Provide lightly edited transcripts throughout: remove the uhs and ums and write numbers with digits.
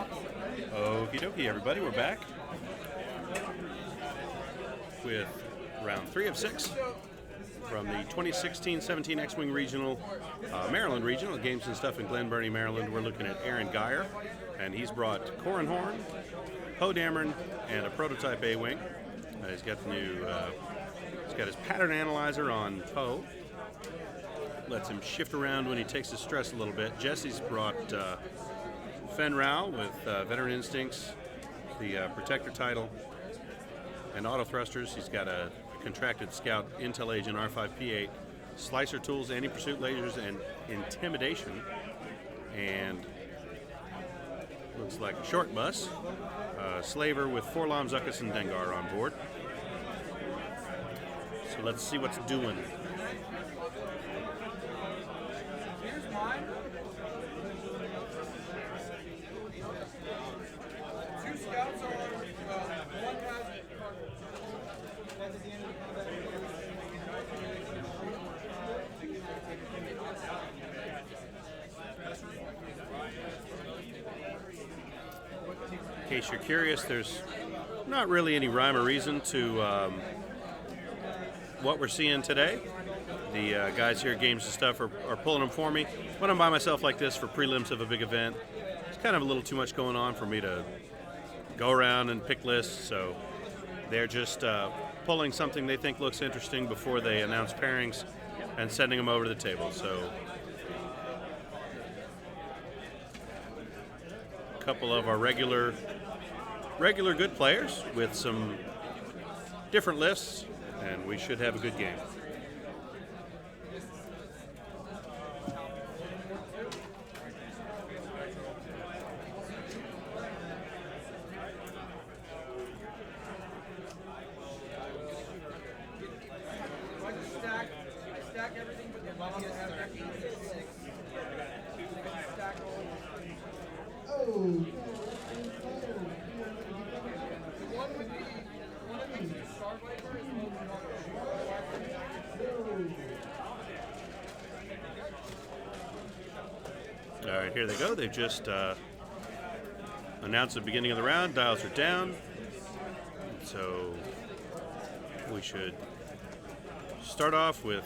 Okie dokie, everybody, we're back with round 3 of 6 from the 2016-17 X-Wing Regional, Maryland Regional, Games and Stuff in Glen Burnie, Maryland. We're looking at Aaron Geyer, and he's brought Corran Horn, Poe Dameron, and a prototype A-Wing. He's got the new, he's got his pattern analyzer on Poe. Lets him shift around when he takes his stress a little bit. Jesse's brought Fenn Rau with Veteran Instincts, the Protector title, and auto thrusters. He's got a contracted Scout Intel Agent R5P8, Slicer tools, anti-pursuit lasers, and intimidation. And looks like a short bus. Slaver with 4-LOM, Zuckuss, and Dengar on board. So let's see what's doing. Here's mine. 2 scouts on, one has that's at the end of the combat. In case you're curious, there's not really any rhyme or reason to what we're seeing today. The guys here at Games and Stuff are pulling them for me. When I'm by myself like this for prelims of a big event, it's kind of a little too much going on for me to go around and pick lists, so they're just pulling something they think looks interesting before they announce pairings and sending them over to the table. So a couple of our regular good players with some different lists, and we should have a good game. I stack everything, but then I have that 6. Stack all. The one with the Star Viper is holding on. All right, here they go. They've just announced the beginning of the round. Dials are down. So we should start off with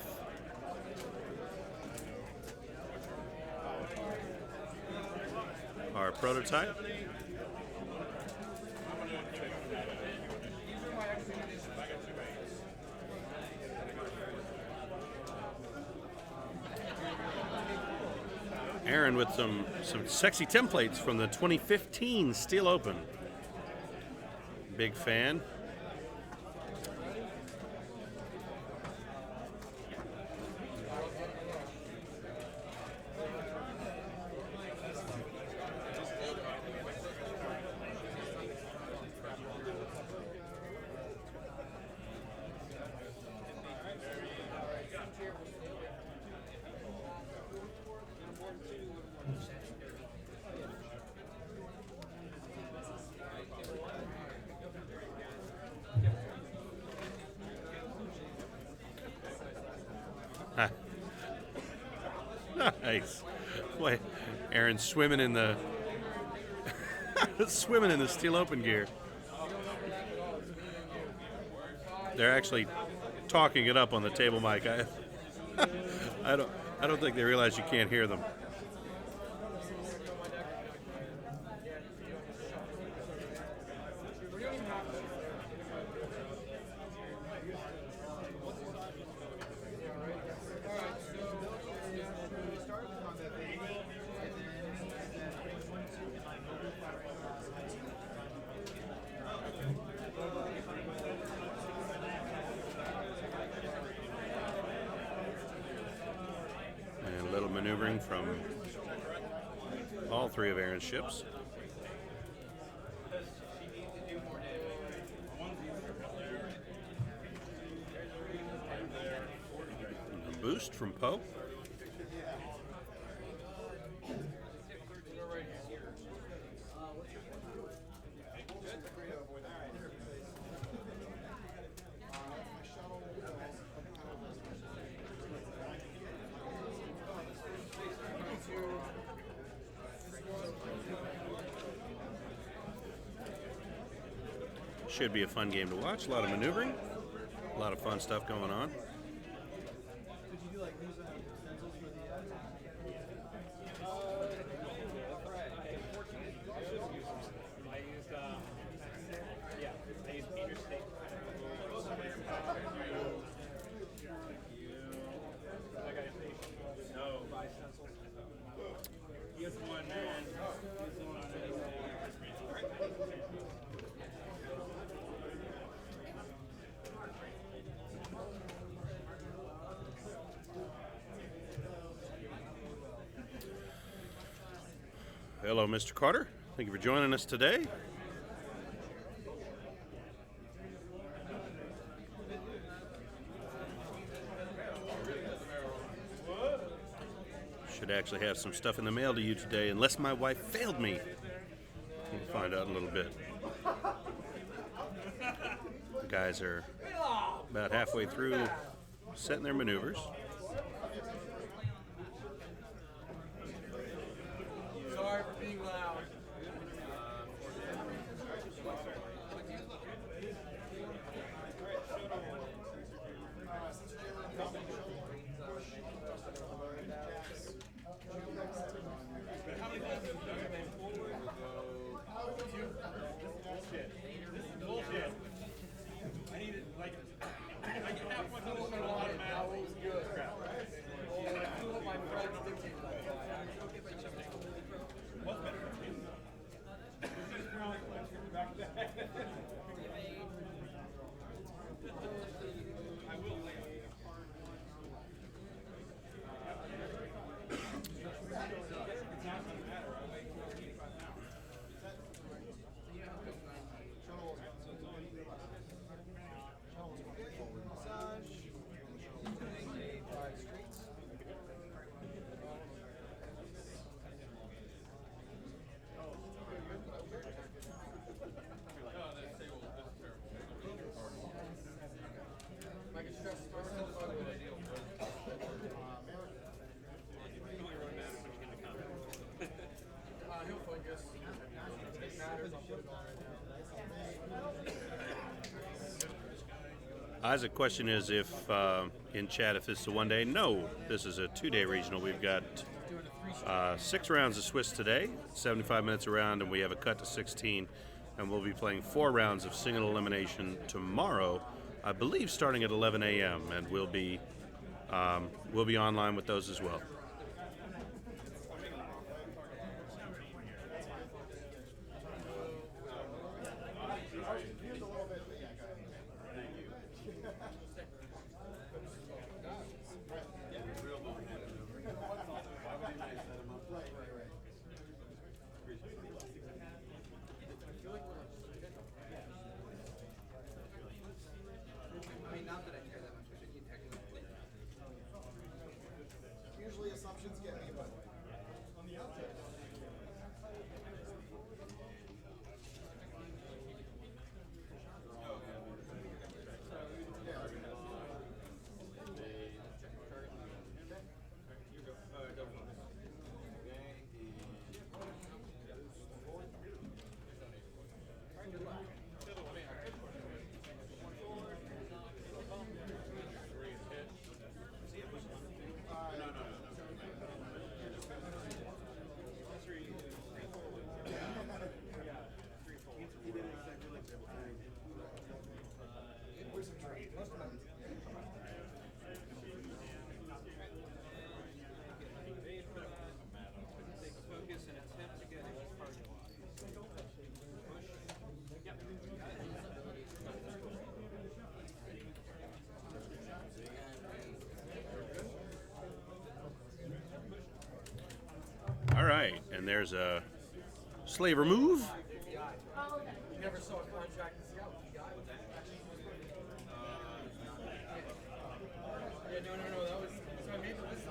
our prototype. Aaron with some sexy templates from the 2015 Steel Open. Big fan. Nice. Boy, Aaron's swimming in the swimming in the Steel Open gear. They're actually talking it up on the table mic. I don't think they realize you can't hear them. And a little maneuvering from all 3 of Aaron's ships. And a boost from Poe. Should be a fun game to watch. A lot of maneuvering, a lot of fun stuff going on. Hello, Mr. Carter. Thank you for joining us today. Should actually have some stuff in the mail to you today, unless my wife failed me. We'll find out in a little bit. The guys are about halfway through setting their maneuvers. Sorry for being loud. Isaac, question is if in chat if this is a one-day. No, this is a two-day regional. We've got 6 rounds of Swiss today, 75 minutes a round, and we have a cut to 16. And we'll be playing 4 rounds of single elimination tomorrow, I believe starting at 11 a.m. And we'll be online with those as well. Usually assumptions get me, but on the outside. All right, and there's a slaver move. You never saw a contract in Seattle. Yeah, no. That was. So I made the list.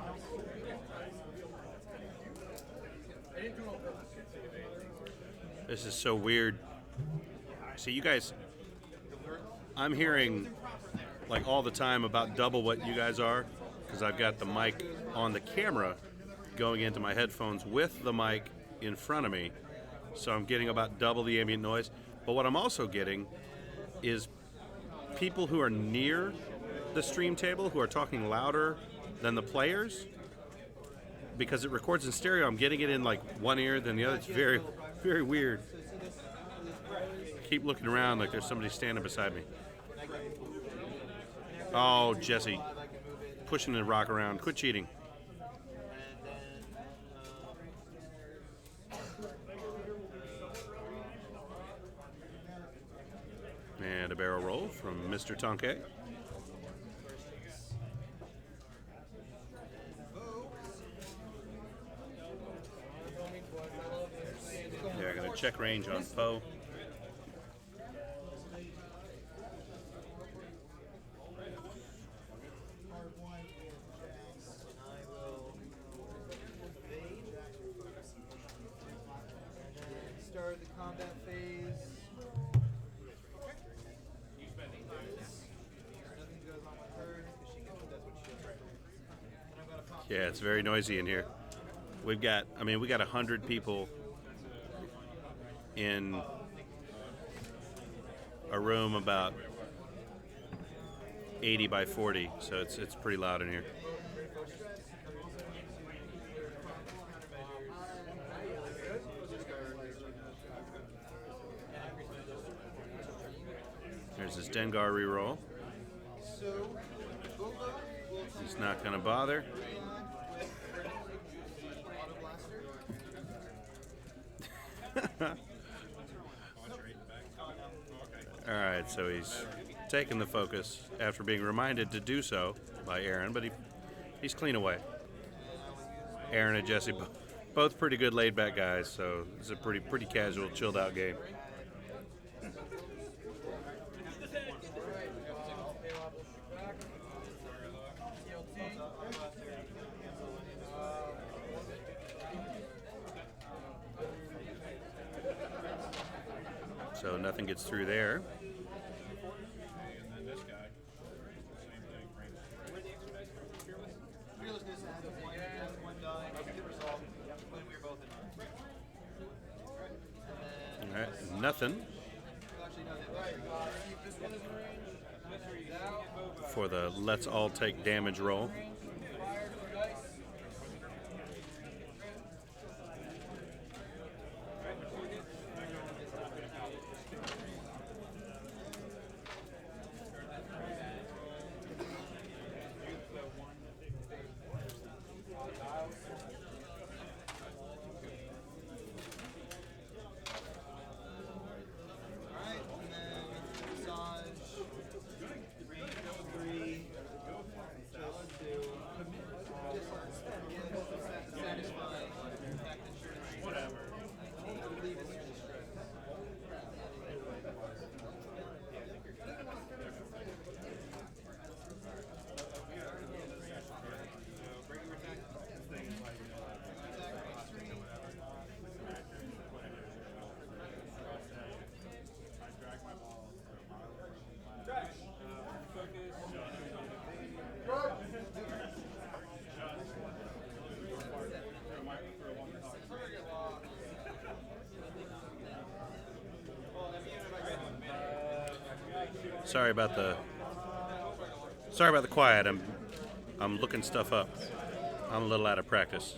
I didn't do it on purpose. This is so weird. See, you guys, I'm hearing like all the time about double what you guys are because I've got the mic on the camera going into my headphones with the mic in front of me. So I'm getting about double the ambient noise. But what I'm also getting is people who are near the stream table who are talking louder than the players. Because it records in stereo, I'm getting it in like one ear, then the other. It's very, very weird. I keep looking around like there's somebody standing beside me. Oh, Jesse, pushing the rock around. Quit cheating. And a barrel roll from Mr. Tonke. They're going to check range on Poe. Start the combat phase. Nothing goes on with her because she can. That's what she does. And I'm gonna pop. Yeah, it's very noisy in here. We got 100 people in a room about 80 by 40, so it's pretty loud in here. There's his Dengar reroll. So, Boba will He's not going to bother. Auto Blaster. All right, so he's taking the focus after being reminded to do so by Aaron, but he's clean away. Aaron and Jesse, both pretty good laid-back guys, so it's a pretty casual, chilled-out game. So nothing gets through there. Fearlessness has one die. Get resolved when we were both in. All right, nothing Actually, no, this one is in range. for the let's all take damage roll. Fire to the dice. Alright, and then massage, range of 3, just to commit, just satisfy impact insurance. Whatever. I believe it's your distress. Sorry about the quiet. I'm looking stuff up. I'm a little out of practice.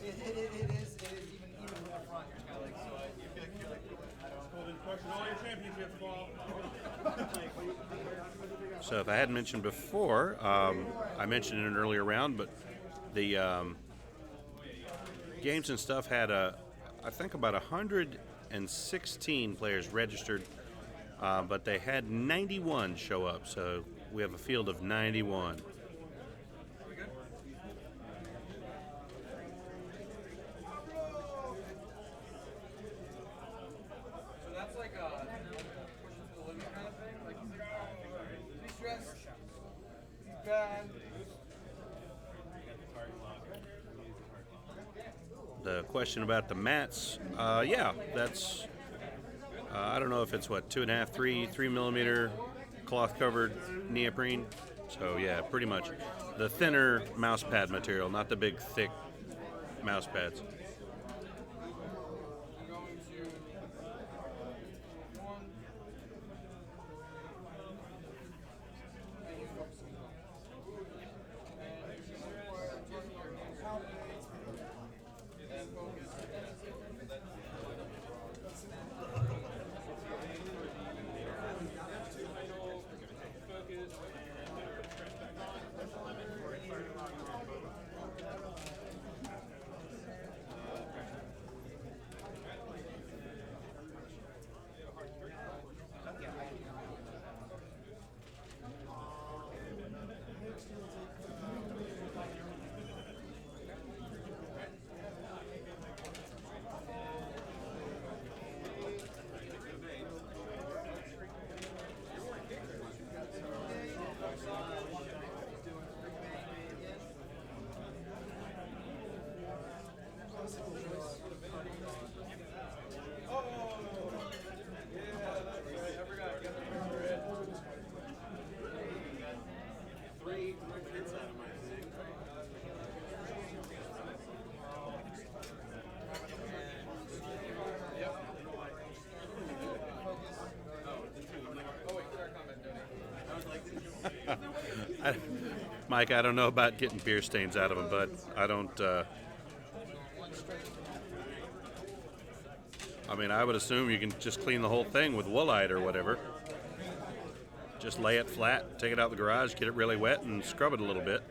It is even with the front, you're kind of like, so you feel like you're like, I don't. So if I hadn't mentioned before, I mentioned in an earlier round, but the Games and Stuff had I think about 116 players registered, but they had 91 show up. So we have a field of 91. So that's like a The question about the mats, yeah, that's, I don't know if it's what, 2.5, 3 millimeter cloth covered neoprene. So yeah, pretty much the thinner mouse pad material, not the big thick mouse pads. Mike, I don't know about getting beer stains out of them, but I don't. I mean, I would assume you can just clean the whole thing with Woolite or whatever. Just lay it flat, take it out of the garage, get it really wet, and scrub it a little bit.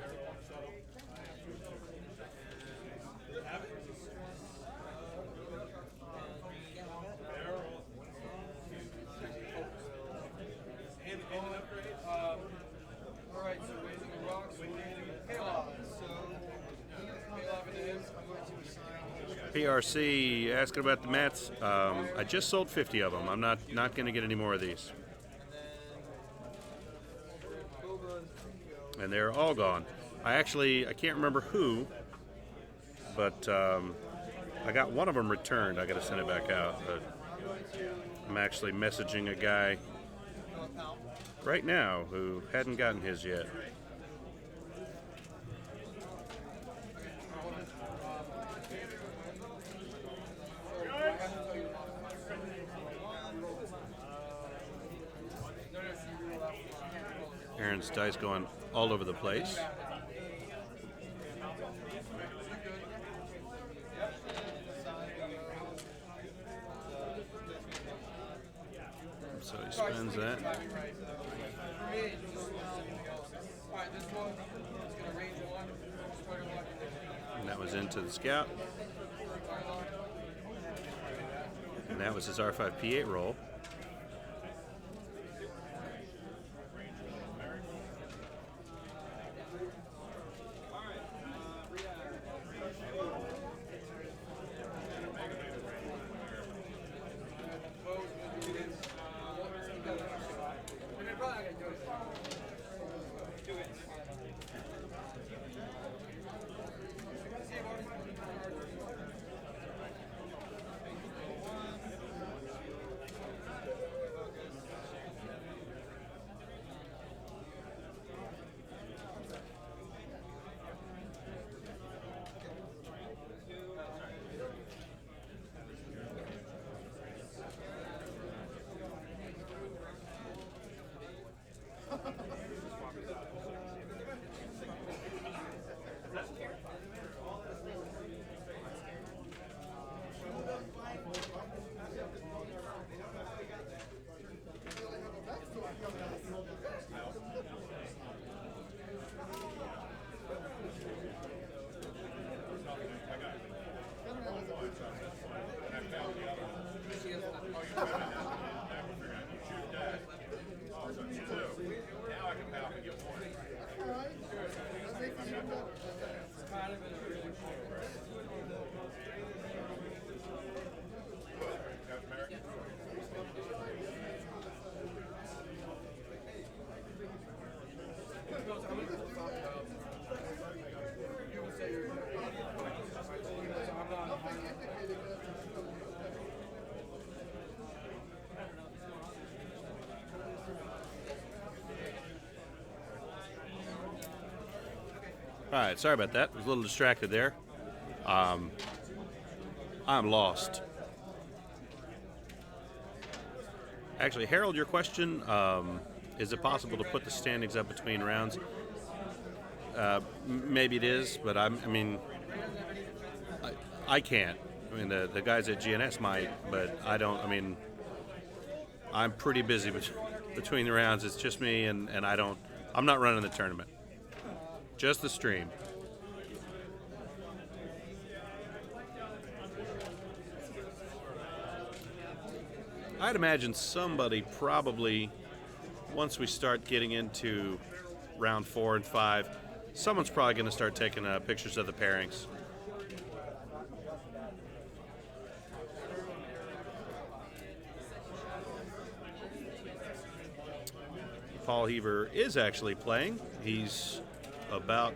PRC asking about the mats. I just sold 50 of them. I'm not going to get any more of these. And they're all gone. I can't remember who, but I got one of them returned. I got to send it back out. But I'm actually messaging a guy right now who hadn't gotten his yet. Aaron's dice going all over the place. So he spends that. And that was into the Scout. And that was his R5 P8 roll. All right, sorry about that. I was a little distracted there. I'm lost. Actually, Harold, your question, is it possible to put the standings up between rounds? Maybe it is, but I can't. I mean, the guys at GNS might, but I don't. I mean, I'm pretty busy between the rounds. It's just me, and I'm not running the tournament. Just the stream. I'd imagine somebody probably, once we start getting into round 4 and 5, someone's probably going to start taking pictures of the pairings. Paul Heaver is actually playing. He's about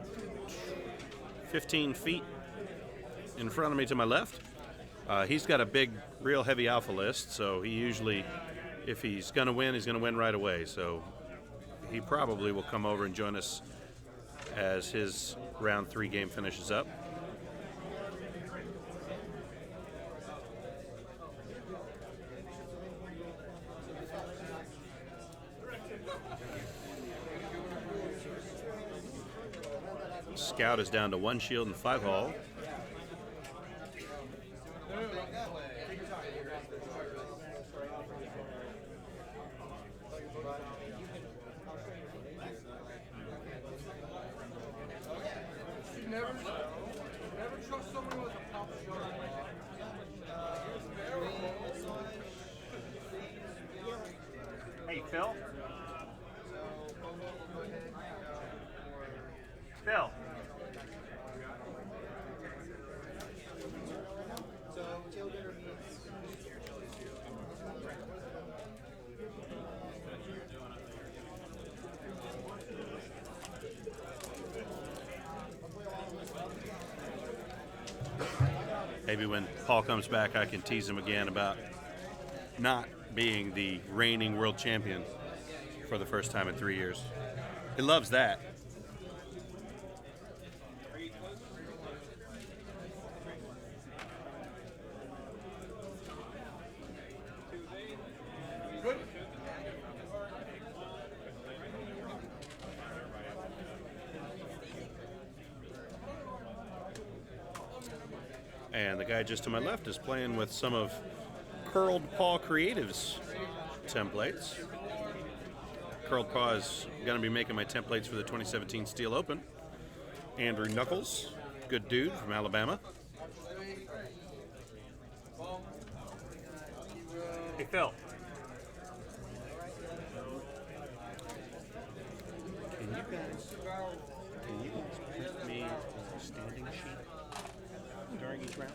15 feet in front of me to my left. He's got a big, real heavy alpha list, so he usually, if he's going to win, he's going to win right away. So he probably will come over and join us as his round 3 game finishes up. Scout is down to 1 shield and 5 hull. Never trust someone with a pop shot. Hey, Phil? Phil? Maybe when Paul comes back, I can tease him again about not being the reigning world champion for the first time in 3 years. He loves that. And the guy just to my left is playing with some of Curled Paw Creative's templates. Curled Paw is going to be making my templates for the 2017 Steel Open. Andrew Knuckles, good dude from Alabama. Hey, Phil? Can you guys print me a standing sheet during each round?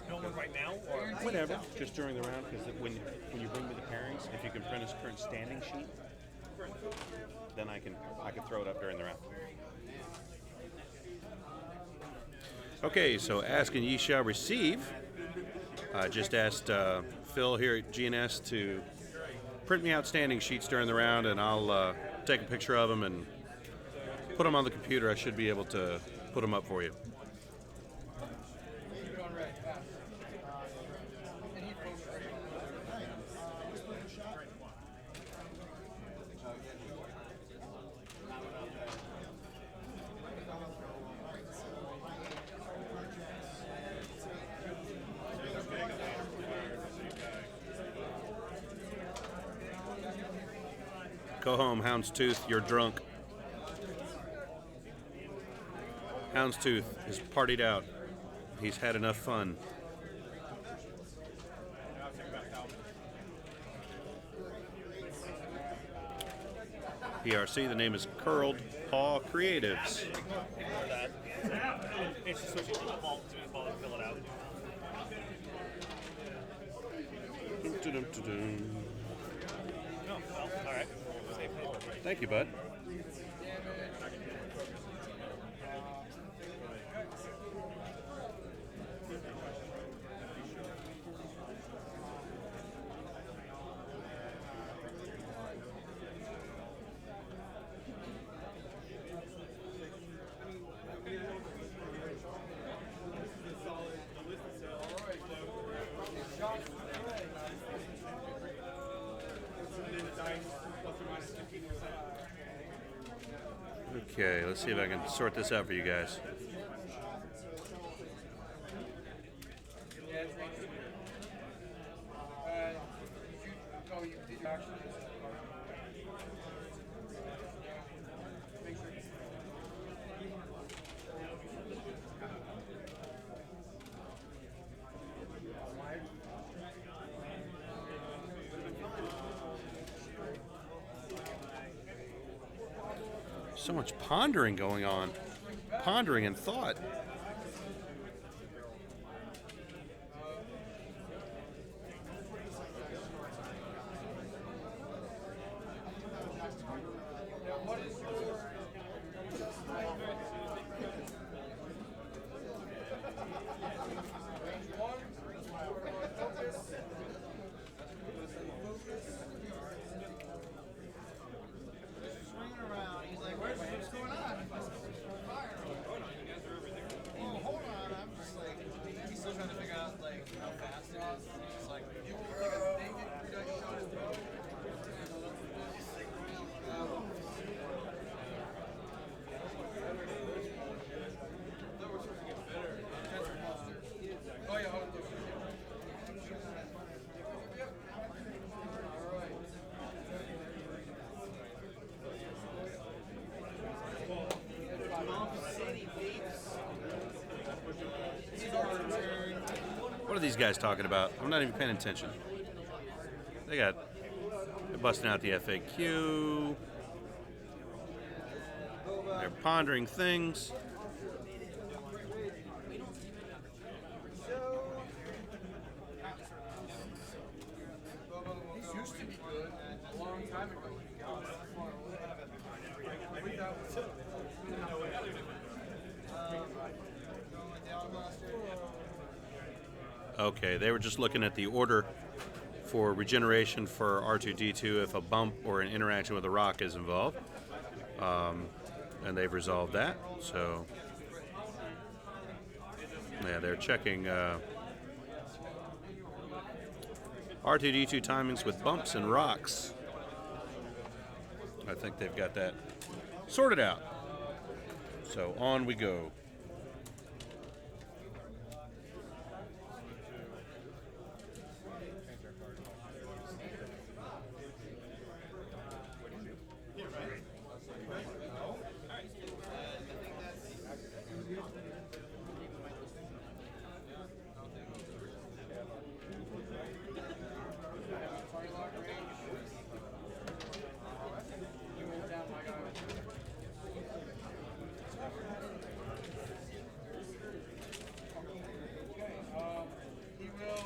No one right now, or Whatever, just during the round, because when you bring me the pairings, if you can print his current standing sheet, then I can throw it up during the round. Okay, so ask and ye shall receive. I just asked Phil here at GNS to print me out standing sheets during the round, and I'll take a picture of them and put them on the computer. I should be able to put them up for you. Go home, Houndstooth, you're drunk. Houndstooth is partied out. He's had enough fun. PRC, the name is Curled Paw Creatives. it's just switching to the vault to fill it out. No, well, all right. Thank you, bud. Okay, let's see if I can sort this out for you guys. Yeah, it's right. You did you actually? Make sure. So much pondering going on. Pondering and thought. Swinging around. He's like, what's going on? Oh, hold on. I'm just like, he's still trying to figure out like how fast it is. He's like, You will take a naked production shot as well. Oh yeah, hold on. What are these guys talking about? I'm not even paying attention. They're busting out the FAQ. They're pondering things. These used to be good a long time ago. Okay, they were just looking at the order for regeneration for R2-D2 if a bump or an interaction with a rock is involved. And they've resolved that. So, yeah, they're checking R2-D2 timings with bumps and rocks. I think they've got that sorted out. So on we go. He will.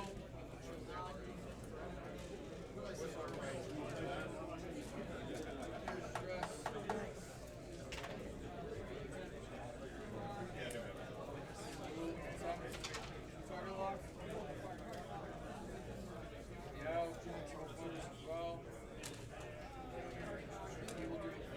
Target lock. Yeah, I'll do control bonus as well. He will do 3.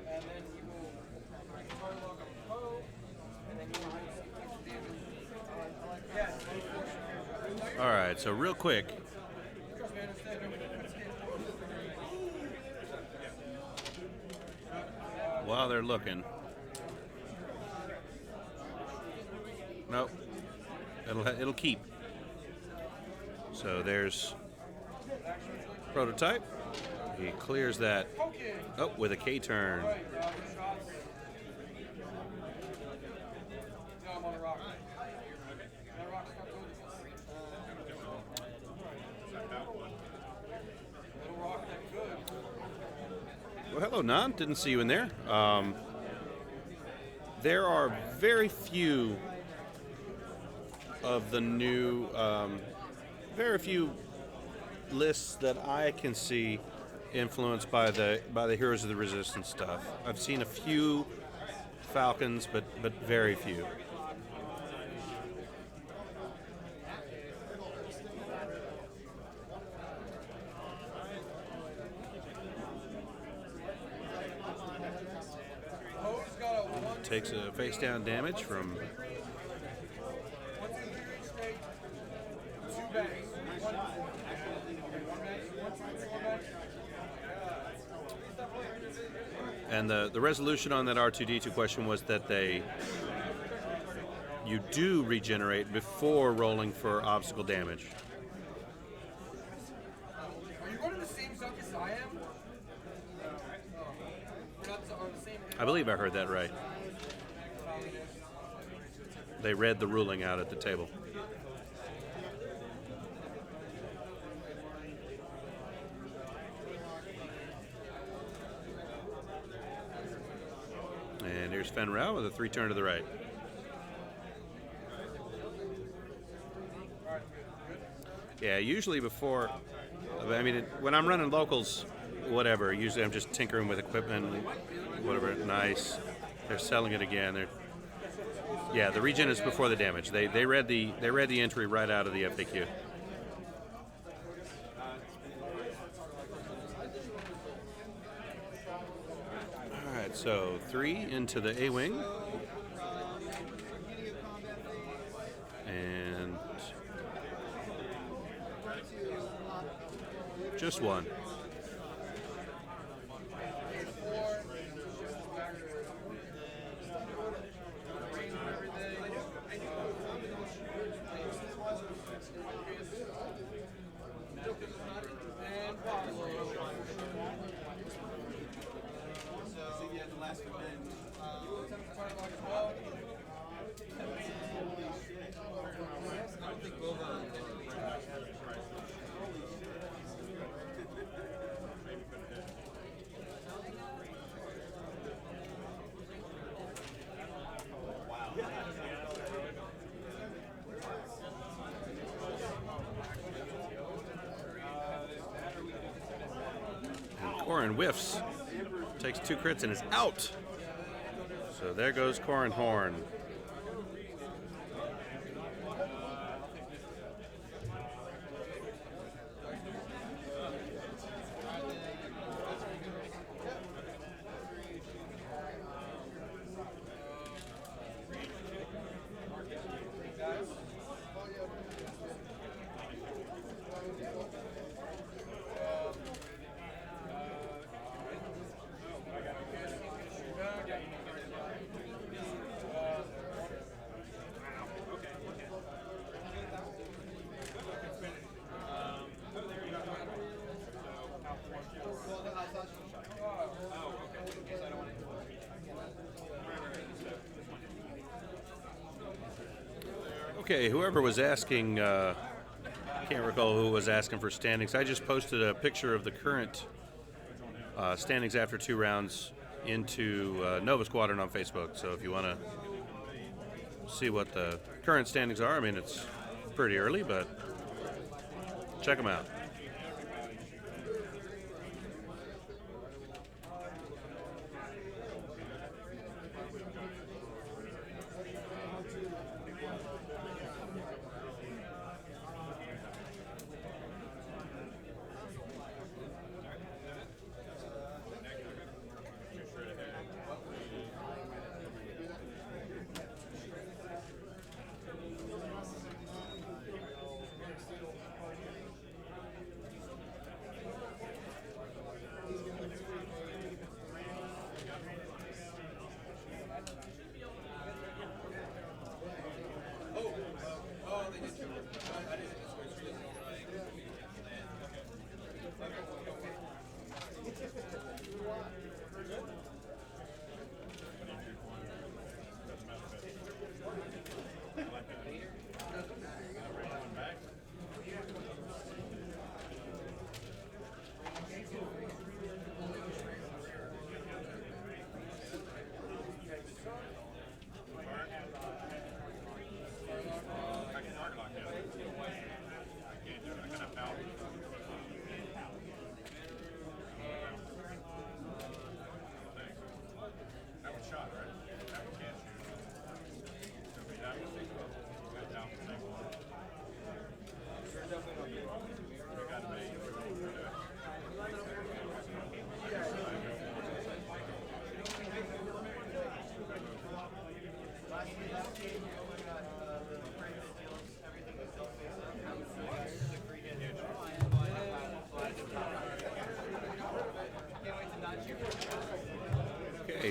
And then he will target lock on Poe, and then he will yeah. All right, so real quick, while they're looking. Nope. It'll keep. So there's prototype. He clears that. Oh, with a K turn. No, I'm on a rock. That rock's not good. Little rock that good. Well, hello, Nan. Didn't see you in there. There are very few of the new, very few lists that I can see influenced by the Heroes of the Resistance stuff. I've seen a few Falcons, but very few. Poe's got a 1 takes a face down damage from and the resolution on that R2D2 question was that you do regenerate before rolling for obstacle damage. Are you going to the same zone as I am? We're not on the same. I believe I heard that right. They read the ruling out at the table. And here's Fenrel with a 3-turn to the right. Yeah, usually before, I mean, when I'm running locals, whatever, usually I'm just tinkering with equipment, whatever, nice. They're selling it again. Yeah, the regen is before the damage. They read the entry right out of the FAQ. All right, so 3 into the A-wing. And just 1. Corrin whiffs, takes 2 crits and is out. So there goes Corrin Horn. Okay, whoever was asking, I can't recall who was asking for standings. I just posted a picture of the current standings after 2 rounds into Nova Squadron on Facebook. So if you want to see what the current standings are, I mean, it's pretty early, but check them out.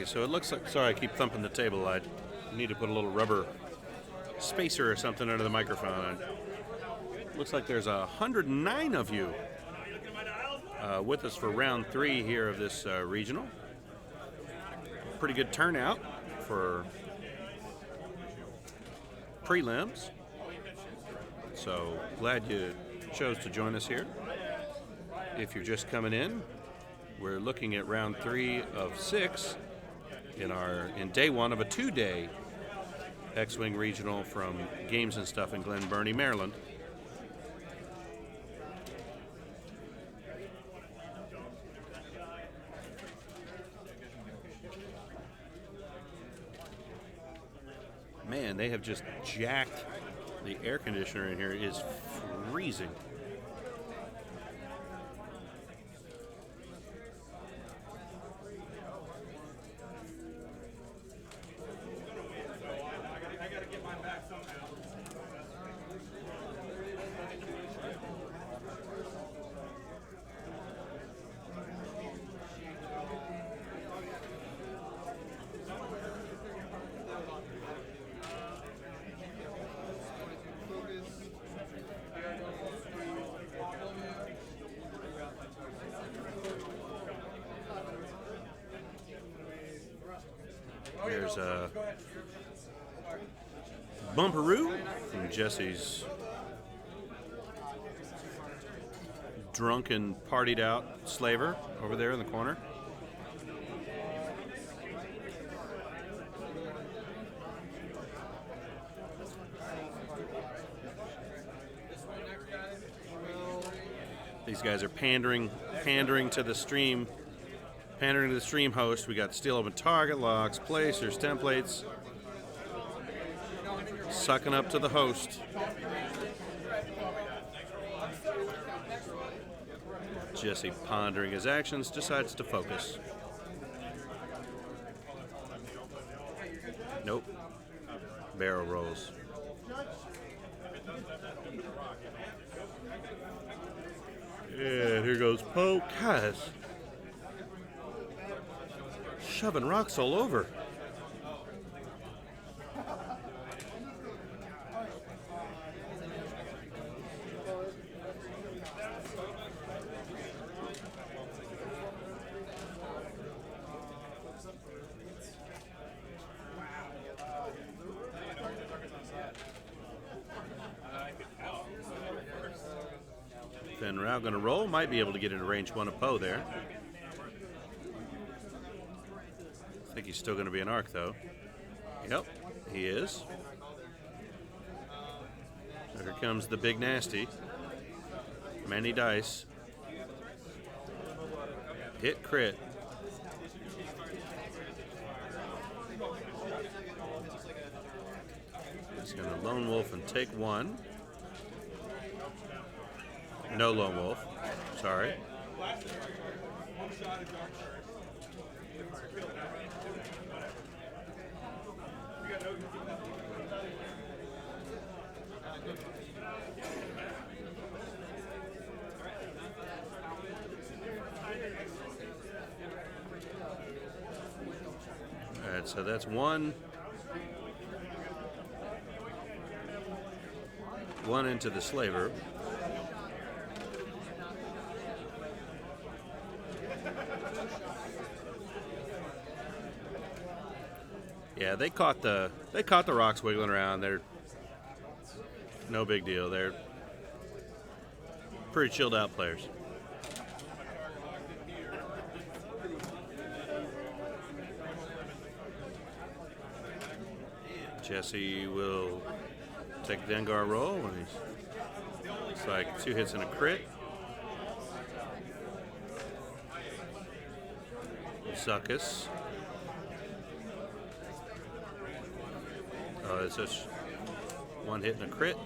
Okay, so it looks like. Sorry, I keep thumping the table. I need to put a little rubber spacer or something under the microphone. Looks like there's 109 of you with us for round 3 here of this regional. Pretty good turnout for prelims. So glad you chose to join us here. If you're just coming in, we're looking at round 3 of 6 in day 1 of a 2-day X-Wing regional from Games and Stuff in Glen Burnie, Maryland. Man, they have just jacked the air conditioner in here. It is freezing. There's a bumperoo from Jesse's drunken, partied out slaver over there in the corner. These guys are pandering to the stream. Pandering to the stream host. We got steel open target locks, placers, templates. Sucking up to the host. Jesse, pondering his actions, decides to focus. Nope. Barrel rolls. And here goes Poe. Guys. Shoving rocks all over. Fenn Rau going to roll. Might be able to get into range 1 of Poe there. I think he's still going to be an arc, though. Yep, he is. So here comes the big nasty. Many dice. Hit crit. He's going to lone wolf and take 1. No lone wolf. Sorry. All right, so that's 1 into the slaver. Yeah, they caught the rocks wiggling around. They're no big deal. They're pretty chilled out players. Jesse will take a Dengar roll when it's like 2 hits and a crit. Zuckus. Oh, it's just 1 hit and a crit.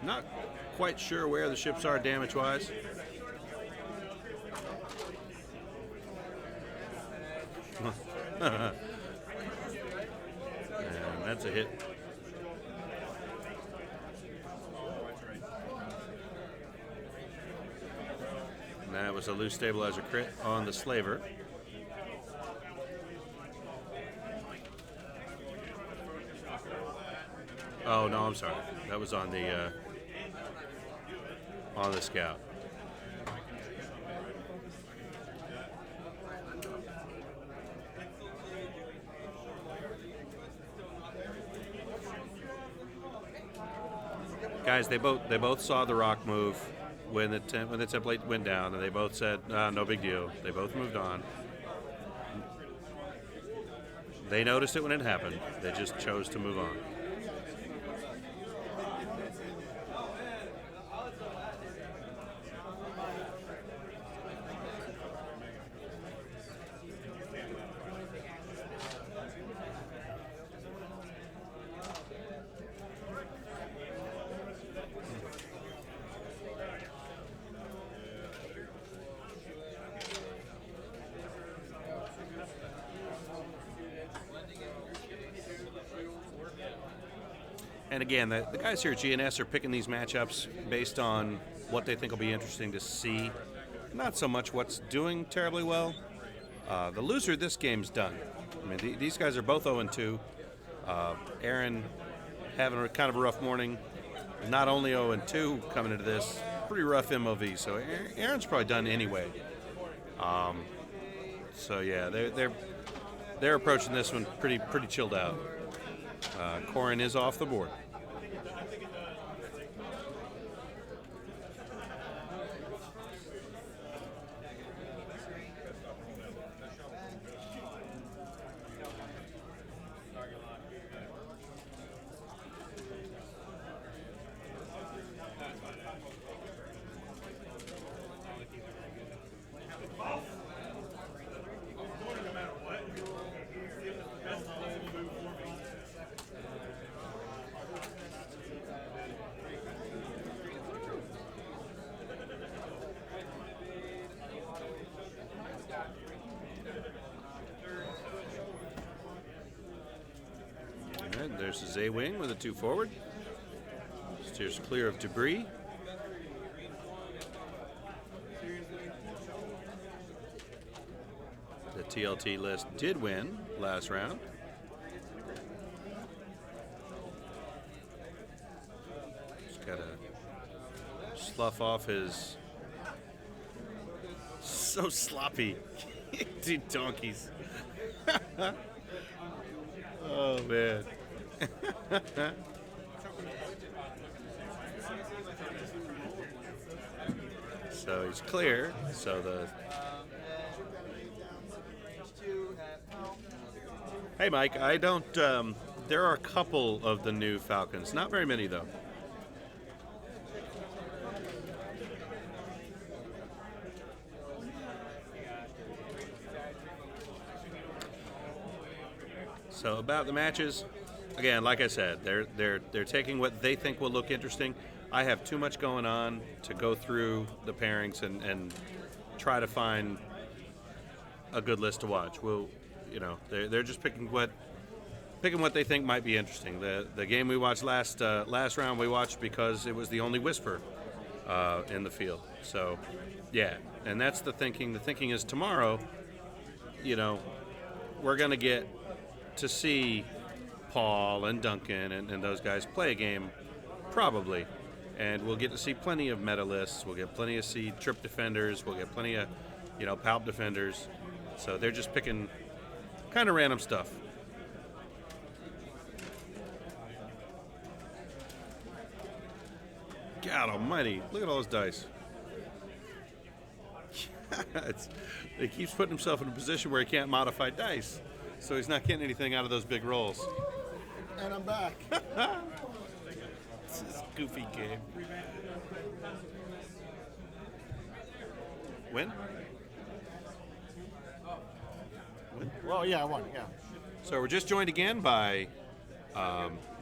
Not quite sure where the ships are damage-wise. And that's a hit. And that was a loose stabilizer crit on the Slaver. Oh no, I'm sorry. That was on the Scout. Guys, they both saw the rock move when the template went down, and they both said, "No big deal." They both moved on. They noticed it when it happened. They just chose to move on. And again, the guys here at GNS are picking these matchups based on what they think will be interesting to see, not so much what's doing terribly well. The loser of this game's done. I mean, these guys are both 0-2. Aaron having a kind of a rough morning. Not only 0-2 coming into this, pretty rough MOV. So Aaron's probably done anyway. So yeah, they're approaching this one pretty chilled out. Corrin is off the board. There's a Z-Wing with a 2 forward. Steers clear of debris. The TLT list did win last round. Just gotta slough off his so sloppy. Dude, donkeys. Oh man. So he's clear. So hey Mike, I don't there are a couple of the new Falcons, not very many though. So about the matches, again, like I said, they're taking what they think will look interesting. I have too much going on to go through the pairings and try to find a good list to watch. We'll, they're just picking what they think might be interesting. The game we watched last round we watched because it was the only Whisper in the field. So yeah, and that's the thinking. The thinking is tomorrow, we're gonna get to see Paul and Duncan and those guys play a game, probably. And we'll get to see plenty of meta lists. We'll get plenty to see trip defenders. We'll get plenty of, palp defenders. So they're just picking kind of random stuff. God almighty, look at all those dice. He keeps putting himself in a position where he can't modify dice. So he's not getting anything out of those big rolls. And I'm back. This is a goofy game. Win? Well, yeah, I won, yeah. So we're just joined again by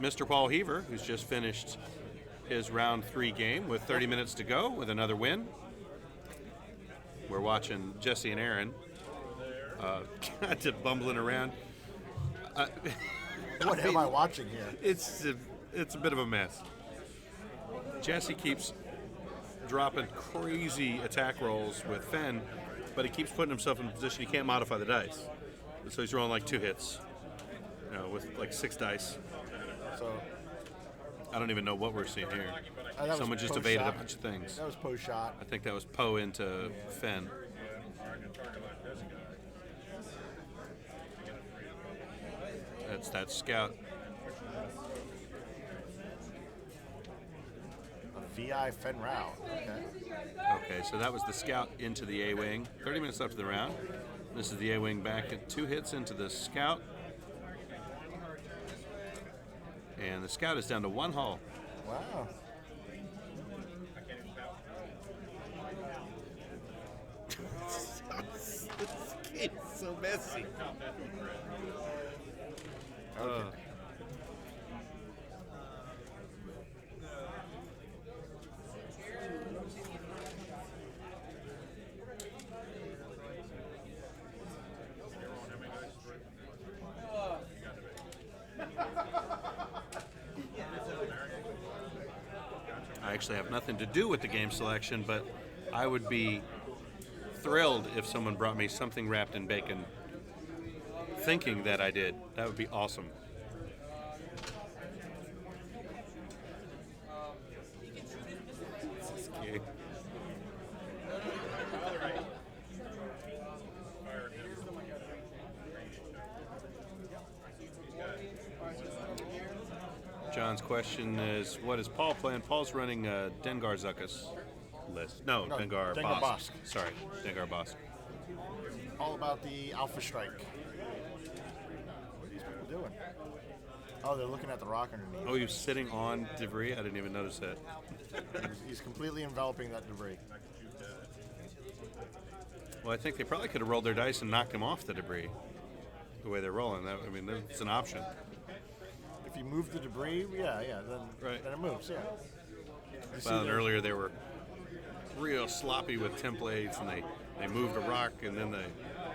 Mr. Paul Heaver, who's just finished his round 3 game with 30 minutes to go with another win. We're watching Jesse and Aaron Got to bumbling around. What am I watching here? It's a bit of a mess. Jesse keeps dropping crazy attack rolls with Fen, but he keeps putting himself in a position he can't modify the dice. So he's rolling like 2 hits, with like 6 dice. So I don't even know what we're seeing here. that was Someone just post evaded shot. a bunch of things. That was post shot. I think that was Poe into Fen. That's that scout. A VI Fen Rao. Okay. Okay, so that was the scout into the A-wing. 30 minutes left of the round. This is the A-wing back at 2 hits into the scout. And the scout is down to 1 hull. Wow. This game's so messy. I actually have nothing to do with the game selection, but I would be thrilled if someone brought me something wrapped in bacon, thinking that I did. That would be awesome. Okay. John's question is, what is Paul playing? Paul's running Dengar Zuckus list. No, Dengar Dengar Bosk. Bosk. Sorry, Dengar Bosk. All about the Alpha Strike. What are these people doing? Oh, they're looking at the rock underneath. Oh, he was sitting on debris? I didn't even notice that. He's completely enveloping that debris. Well, I think they probably could have rolled their dice and knocked him off the debris. The way they're rolling, it's an option. If you move the debris, then Right. then it moves. Yeah. You see Well, and the- earlier they were real sloppy with templates, and they moved a rock, and then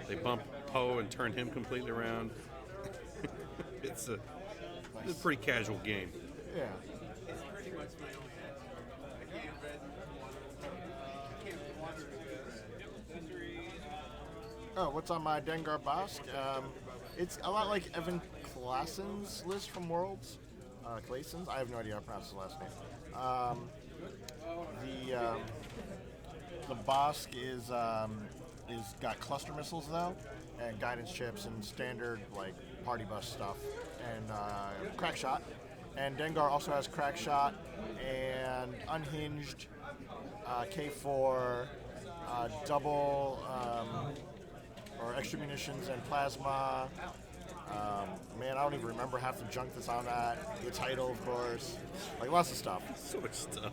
they bumped Poe and turned him completely around. It's a pretty casual game. Yeah. Oh, what's on my Dengar Bosk? It's a lot like Evan Klassen's list from Worlds. Claessens? I have no idea how to pronounce his last name. The Bosk is got cluster missiles though, and guidance chips and standard like party bus stuff, and crack shot. And Dengar also has crack shot and unhinged K4, double or extra munitions and plasma. Man, I don't even remember half the junk that's on that. The title, of course, like lots of stuff. So much stuff.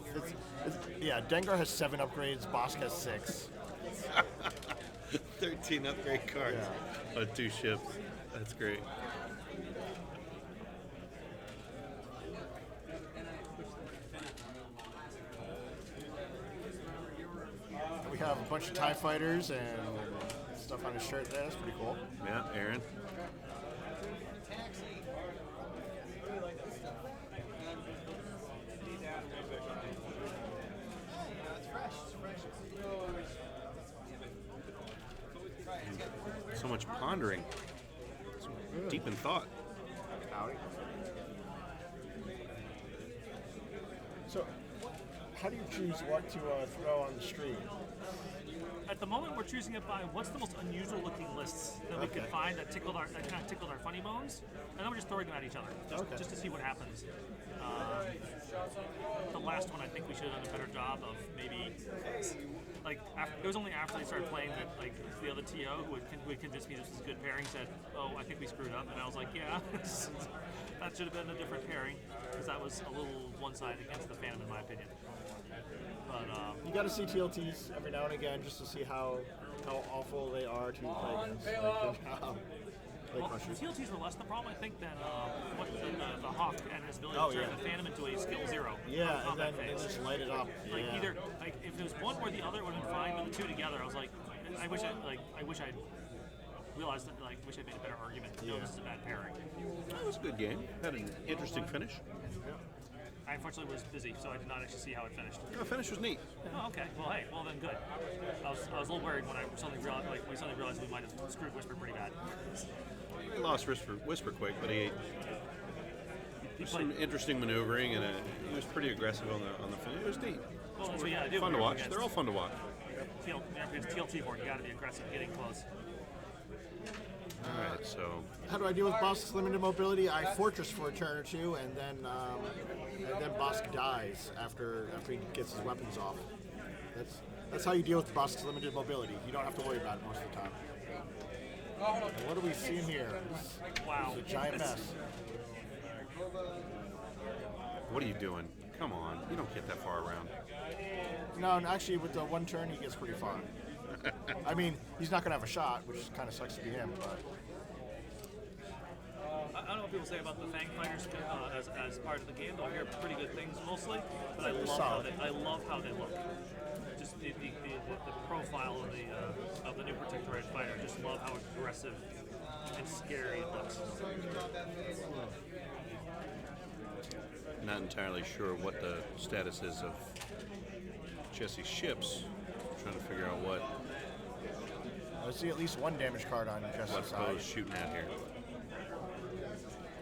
Yeah, Dengar has 7 upgrades. Bosk has 6. 13 upgrade cards on 2 ships. That's great. And we have a bunch of TIE fighters and stuff on his shirt there. That's pretty cool. Yeah, Aaron. So much pondering. So deep in thought. Howdy. So, how do you choose what to throw on the stream? At the moment, we're choosing it by what's the most unusual looking lists that we could Okay. find that kind of tickled our funny bones, and then we're just throwing them at each other, just to see what happens. The last one, I think we should have done a better job of maybe, it was only after they started playing that the other TO who would convince me this was a good pairing said, "Oh, I think we screwed up," and I was like, "Yeah, that should have been a different pairing because that was a little one-sided against the Phantom in my opinion." But You got to see TLTs every now and again just to see how awful they are to play against. Like well, Crushers. TLTs were less the problem, I think, than the Hawk and his ability Oh, to turn yeah. the Phantom into a skill 0. Yeah, on and combat then phase. just light it up. Like Yeah. either if there was one or the other, it would have been fine, but the two together, I was like, I wish I'd realized that like wish I made a better argument. No, this is a bad pairing. It was a good game. Had an interesting finish. I unfortunately was busy, so I did not actually see how it finished. The finish was neat. Oh, okay. Well, hey, well then good. I was a little worried when I suddenly realized we might have screwed Whisper pretty bad. He lost Whisper quick, but he He some played. interesting maneuvering, and he was pretty aggressive on the finish. It was neat. Well, that's what you gotta do. Fun when to you're watch. against They're all fun to watch. Against TLT board, you gotta be aggressive, getting close. All right, so How do I deal with Bosk's limited mobility? I fortress for a turn or two, and then Bosk dies after he gets his weapons off. That's how you deal with Bosk's limited mobility. You don't have to worry about it most of the time. And what are we seeing here? Wow. It's a giant mess. what are you doing? Come on, you don't get that far around. No, and actually, with the one turn, he gets pretty far. I mean, he's not going to have a shot, which kind of sucks to be him, but I don't know what people say about the Fang Fighters as part of the game, though I hear pretty good things mostly. But I love how they look. Just the profile of the new Protectorate fighter. I just love how aggressive and scary it looks. Not entirely sure what the status is of Jesse's ships. Trying to figure out what I see at least one damage card on Jesse's side. Poe's shooting at here.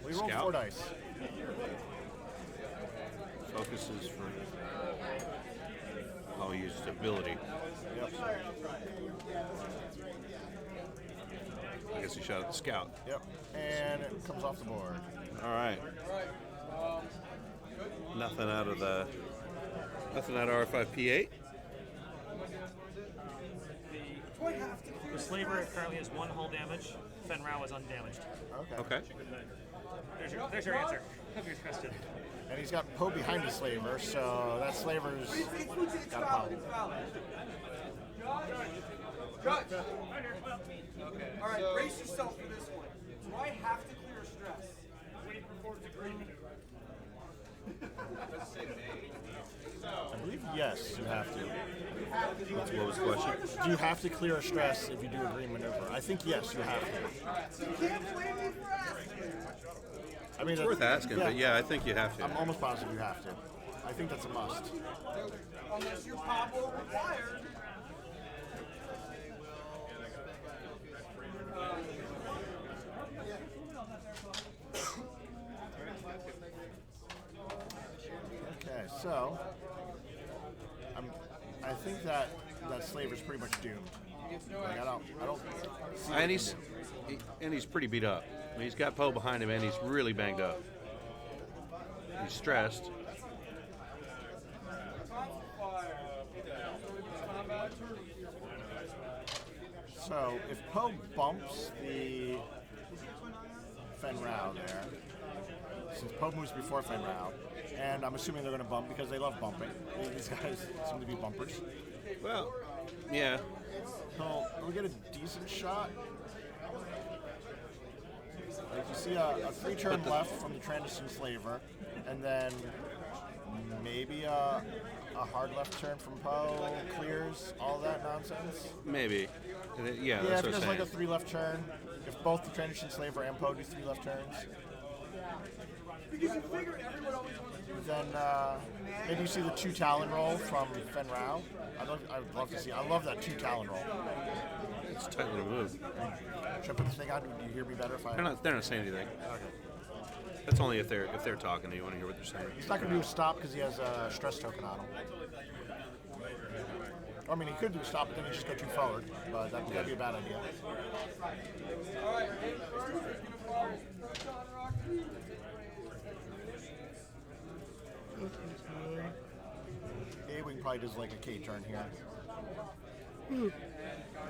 We rolled Scout? 4 dice. Focuses for. Oh, he used ability. Yep. I guess he shot at the scout. Yep. And it comes off the board. All right. Nothing out of R5P8. The Slaver currently has 1 hull damage. Fen Rao is undamaged. Okay. Okay. There's your answer. Have your question. And he's got Poe behind his slaver, so that slaver's got a problem. Judge! All right, brace yourself for this one. Do I have to clear stress? I believe yes, you have to. What was the question? Do you have to clear a stress if you do a green maneuver? I think yes, you have to. You can't blame me for asking. I mean, It's worth asking, but yeah, I think you have to. I'm almost positive you have to. I think that's a must. Unless your Pablo required. Okay, so I think that slaver's pretty much doomed. Like, I don't. See what And he he's can he's pretty beat up. I mean, he's got Poe behind him, and he's really banged up. He's stressed. So if Poe bumps the Fen Rao there, since Poe moves before Fen Rao, and I'm assuming they're going to bump because they love bumping. These guys seem to be bumpers. Well, yeah. He'll get a decent shot. Like you see a 3-turn left from the Transition Slaver, and then maybe a hard left turn from Poe clears all that nonsense. Maybe. Yeah, Yeah, that's if he what does I'm like saying. a 3 left turn, if both the Transition Slaver and Poe do 3 left turns, then maybe you see the 2 Talon roll from Fen Rao. I'd love to see. I love that 2 Talon roll. It's a tight little move. Should I put this thing on? Do you hear me better if I? They're not saying anything. Okay. That's only if they're talking. You want to hear what they're saying. He's not going to do a stop because he has a stress token on him. I mean, he could do a stop, but then he just go too forward. But that'd be a bad idea. A-Wing probably does like a K turn here.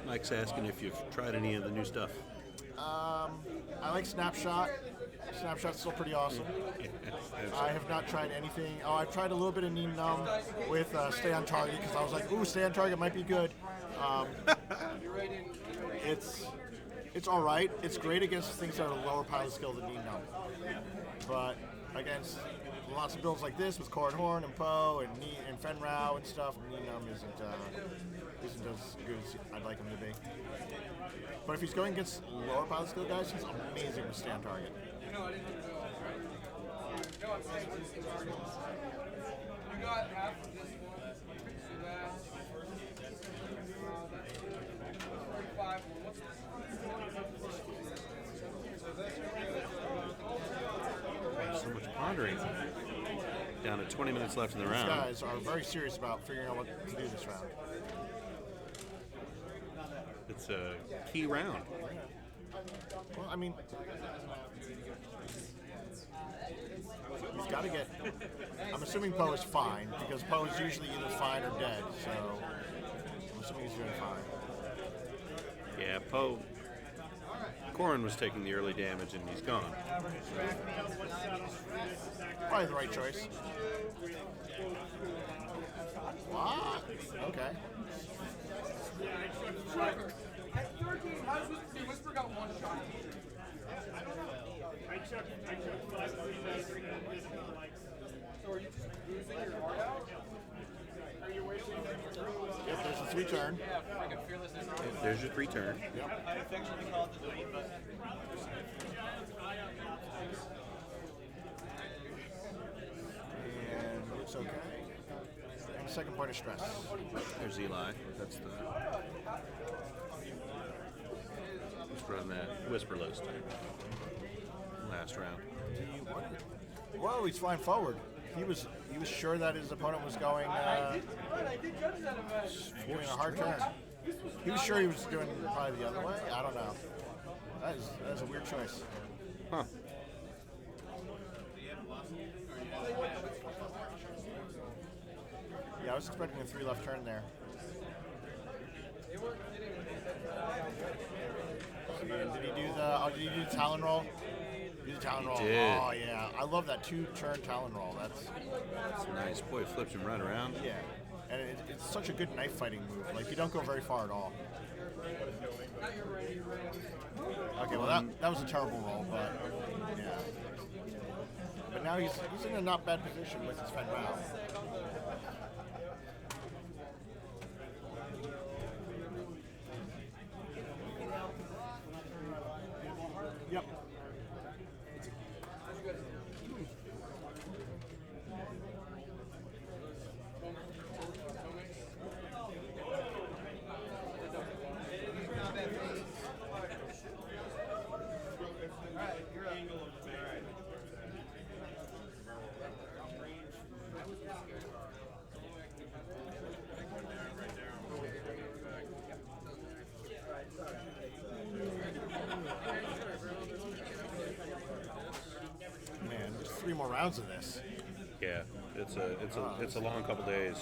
Mike's asking if you've tried any of the new stuff. I like Snapshot. Snapshot's still pretty awesome. I have not tried anything. Oh, I've tried a little bit of Neem Numb with Stay on Target because I was like, ooh, Stay on Target might be good. It's all right. It's great against things that are lower pile skill than Neem Numb. But against lots of builds like this with Cord Horn and Poe and Fenrau and stuff, Nenum isn't as good as I'd like him to be. But if he's going against lower pilot skill guys, he's amazing with stand target. You got half of this one. So that's 45. So much pondering. Down to 20 minutes left in the These round. guys are very serious about figuring out what to do this round. It's a key round. Well, I mean, he's got to get. I'm assuming Poe is fine because Poe is usually either fine or dead. So I'm assuming he's doing fine. Yeah, Poe. Corrin was taking the early damage and he's gone. Probably the right choice. Wow. Okay. At 13, how does Whisper got one shot? So are you just losing your heart out? Yep, there's a 3-turn. There's your 3-turn. And looks okay. And second point of stress. There's Eli. That's the. Let's run that whisper list. Last round. Whoa, he's flying forward. He was sure that his opponent was going doing a hard turn. He was sure he was doing probably the other way. I don't know. That is a weird choice. Huh. Yeah, I was expecting a 3 left turn there. Did he do the Talon roll? He did the Talon roll. did. Oh yeah, I love that 2-turn Talon roll. That's Nice. Boy, it flips him right around. yeah, and it's such a good knife fighting move. Like you don't go very far at all. Okay, well that was a terrible roll, but yeah. But now he's in a not bad position with his Fenrau. Yep. Man, there's 3 more rounds of this. Yeah, it's a long couple days.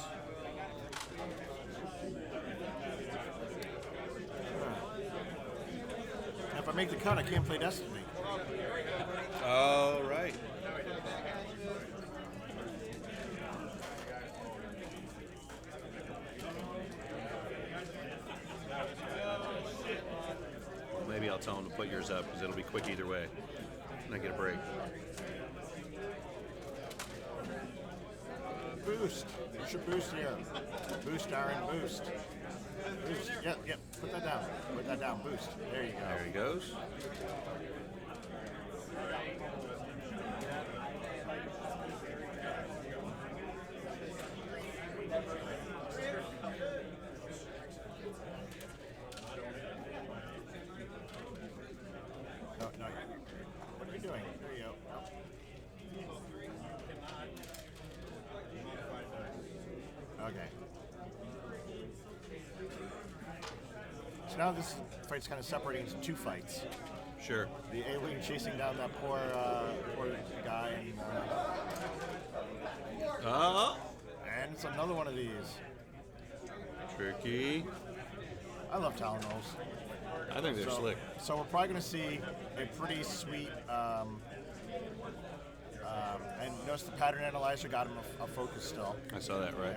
And if I make the cut, I can't play Destiny. All right. Maybe I'll tell him to put yours up because it'll be quick either way. And I get a break. Boost. You should boost here. Boost, Aaron. Boost. Boost. Yep. Put that down. Put that down. Boost. There you go. There he goes. No. What are you doing? There you go. Okay. So now this fight's kind of separating into 2 fights. Sure. The A-Wing chasing down that poor guy, and it's another one of these. Tricky. I love Talon rolls. I think they're slick. So we're probably going to see a pretty sweet. And notice the pattern analyzer got him a focus still. I saw that, right?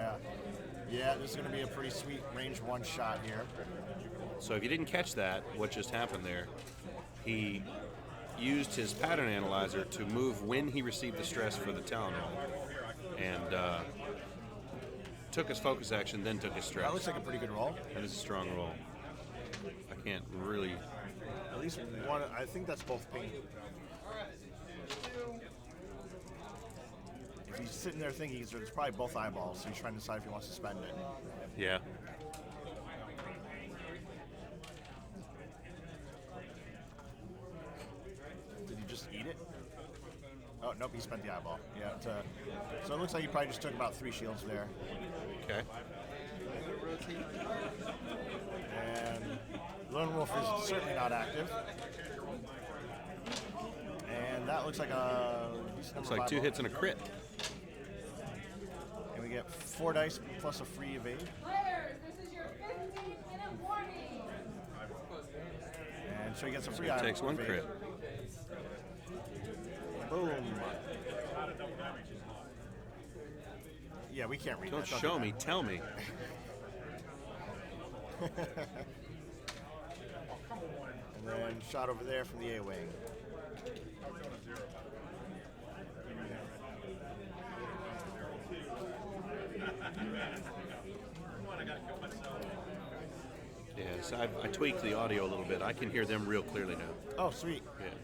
Yeah, this is going to be a pretty sweet range 1 shot here. So if you didn't catch that, what just happened there, he used his pattern analyzer to move when he received the stress for the talon roll, and took his focus action, then took his stress. That looks like a pretty good roll. That is a strong roll. I can't really. At least one. I think that's both pink. If he's sitting there thinking, it's probably both eyeballs, so he's trying to decide if he wants to spend it. Yeah. Did he just eat it? Oh, nope, he spent the eyeball. Yeah. So it looks like he probably just took about 3 shields there. Okay. And Lone Wolf is certainly not active. And that looks like a decent Looks number like of 2 eyeballs. hits and a crit. And we get 4 dice plus a free evade. Players, this is your 15-minute warning. And so he gets a free It eyeball. takes 1 crit. Boom. Yeah, we can't read Don't that. show me, tell me. And then shot over there from the A-wing. Yes, I tweaked the audio a little bit. I can hear them real clearly now. Oh, sweet. Yeah.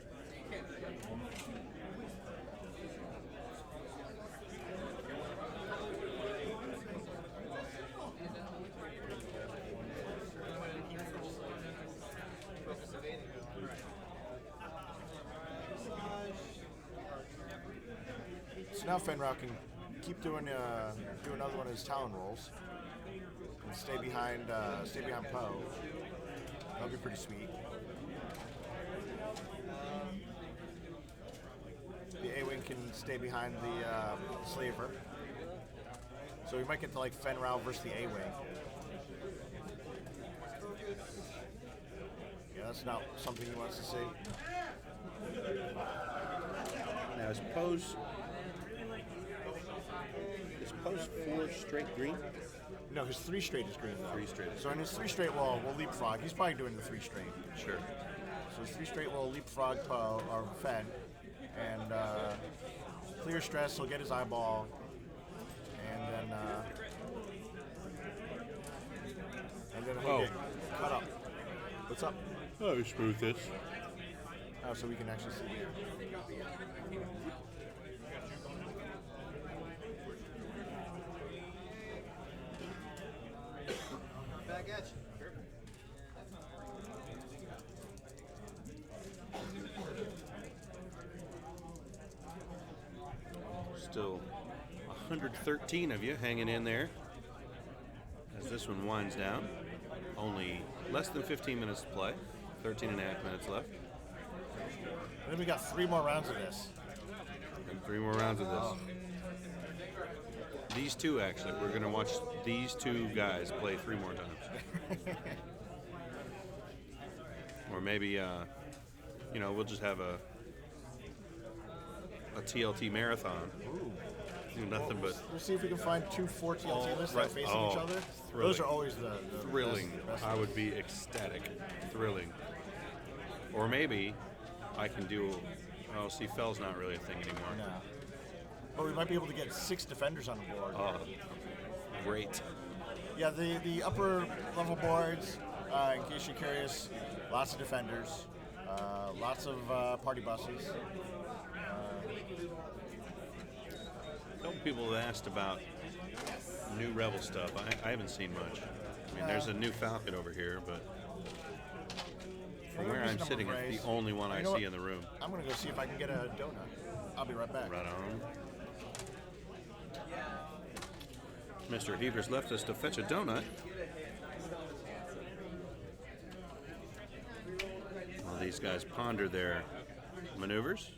So now Fenrir can keep doing do another one of his talon rolls and stay behind Poe. That'll be pretty sweet. The A-wing can stay behind the slaver, so we might get to like Fenrir versus the A-wing. Yeah, that's not something he wants to see. Now is Poe's 4 straight green? No, his 3 straight is green though. 3 straight is So in his 3 straight we'll leapfrog. He's probably doing the 3 straight. Sure. So his 3 straight will leapfrog Poe or Fen, and clear stress. He'll get his eyeball, and then he'll get cut up. What's up? Oh, smooth this. Oh, so we can actually see. Back at you. Still 113 of you hanging in there as this one winds down. Only less than 15 minutes to play. 13 and a half minutes left. And then we got 3 more rounds of this. And 3 more rounds of this. These two, actually. We're going to watch these 2 guys play 3 more times. Or maybe, we'll just have a TLT marathon. Ooh. Do nothing but We'll see if we can find 2 4 TLT lists right. facing Oh, each other. thrilling. Those are always the thrilling. best I would be ecstatic. Thrilling. Or maybe I can do. Oh, see, Fell's not really a thing anymore. No. But we might be able to get 6 defenders on the board. Oh, great. Yeah, the upper level boards, in case you're curious, lots of defenders, lots of party buses. A couple people have asked about new Rebel stuff. I haven't seen much. I mean, there's a new Falcon over here, but from where I'm sitting, it's the only one I You know see what? in the room. I'm going to go see if I can get a donut. I'll be right back. Right on. Mr. Heaver's left us to fetch a donut. While these guys ponder their maneuvers.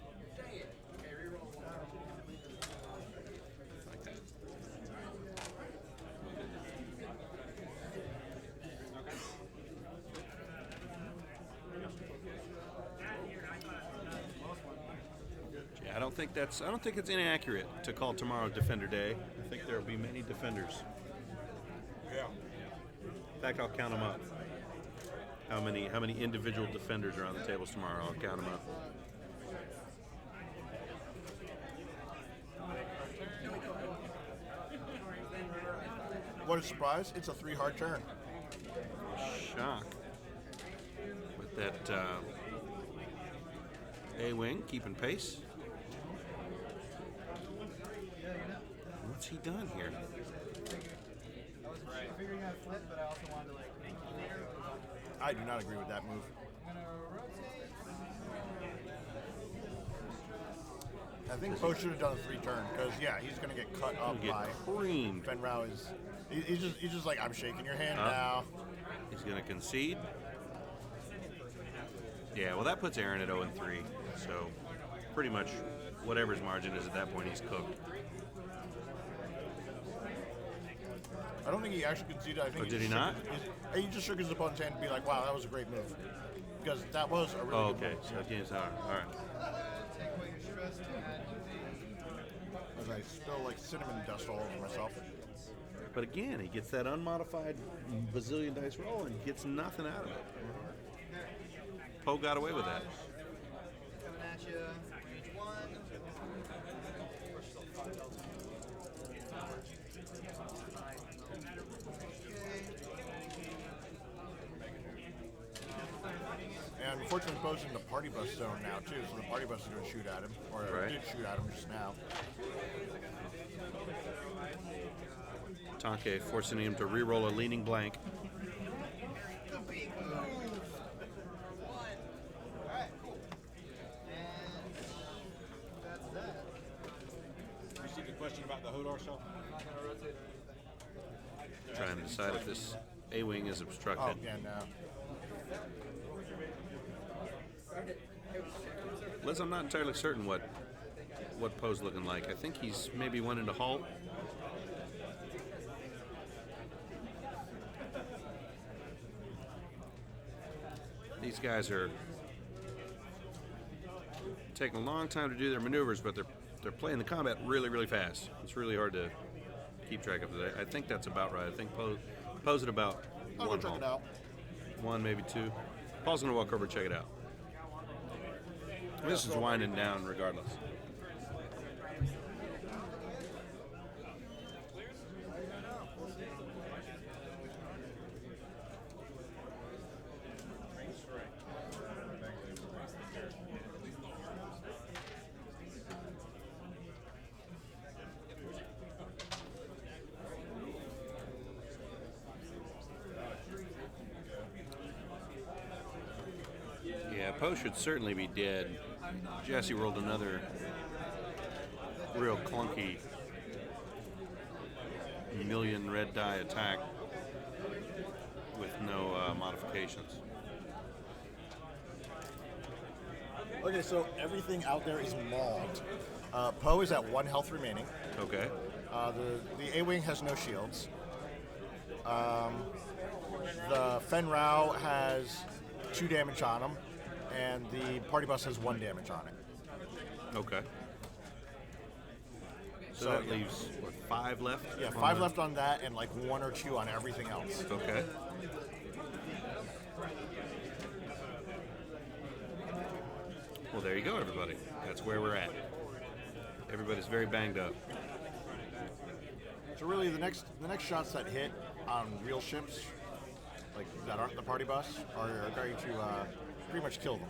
Yeah, I don't think it's inaccurate to call tomorrow Defender Day. I think there will be many defenders. Yeah. In fact, I'll count them up. How many individual defenders are on the tables tomorrow? I'll count them up. what a surprise! It's a 3 hard turn. Shock. With that A-wing keeping pace. What's he done here? Figuring out a flip, but I also wanted to like make it clear. I do not agree with that move. I think Poe should have done a 3 turn because yeah, he's gonna get cut up Get by creamed. Fen Rao. He's just like, I'm shaking your hand now. He's going to concede. Yeah, well, that puts Aaron at 0-3. So, pretty much whatever his margin is at that point, he's cooked. I don't think he actually conceded. I think Oh, did he just not? He just shook his opponent's hand to be like, wow, that was a great move. Because that was a really Oh, good okay. move. So, game's on. All right. Take away your stress to add As I spill like cinnamon dust all over myself. But again, he gets that unmodified bazillion dice roll and gets nothing out of it. Poe got away with that. coming at you. Each one. And unfortunately, Poe's in the party bus zone now too, so the party bus is going to shoot at him, or Right. did shoot at him just now. Tonke forcing him to re-roll a leaning blank. The big move. One. Alright, cool. And that's that. Received a question about the Hodor cell. I'm not gonna rotate anything. Trying to decide if this A-wing is Oh, obstructed. yeah, no. Liz, I'm not entirely certain what Poe's looking like. I think he's maybe wanting to halt. These guys are taking a long time to do their maneuvers, but they're playing the combat really, really fast. It's really hard to keep track of it. I think that's about right. I think Poe's at about I'll go one check halt. it out. One, maybe two. Paul's gonna walk over and check it out. This is winding down regardless. Yeah, Poe should certainly be dead. Jesse rolled another real clunky million red die attack with no modifications. Okay, so everything out there is mauled. Poe is at 1 health remaining. Okay. The A-Wing has no shields. The Fen Rao has 2 damage on him, and the party bus has 1 damage on it. Okay. So So, that yeah. leaves, what, 5 left? Yeah, on 5 the- left on that, and like 1 or 2 on everything else. Okay. Well, there you go, everybody. That's where we're at. Everybody's very banged up. So really, the next shots that hit on real ships, like that aren't the party bus, are going to pretty much kill them.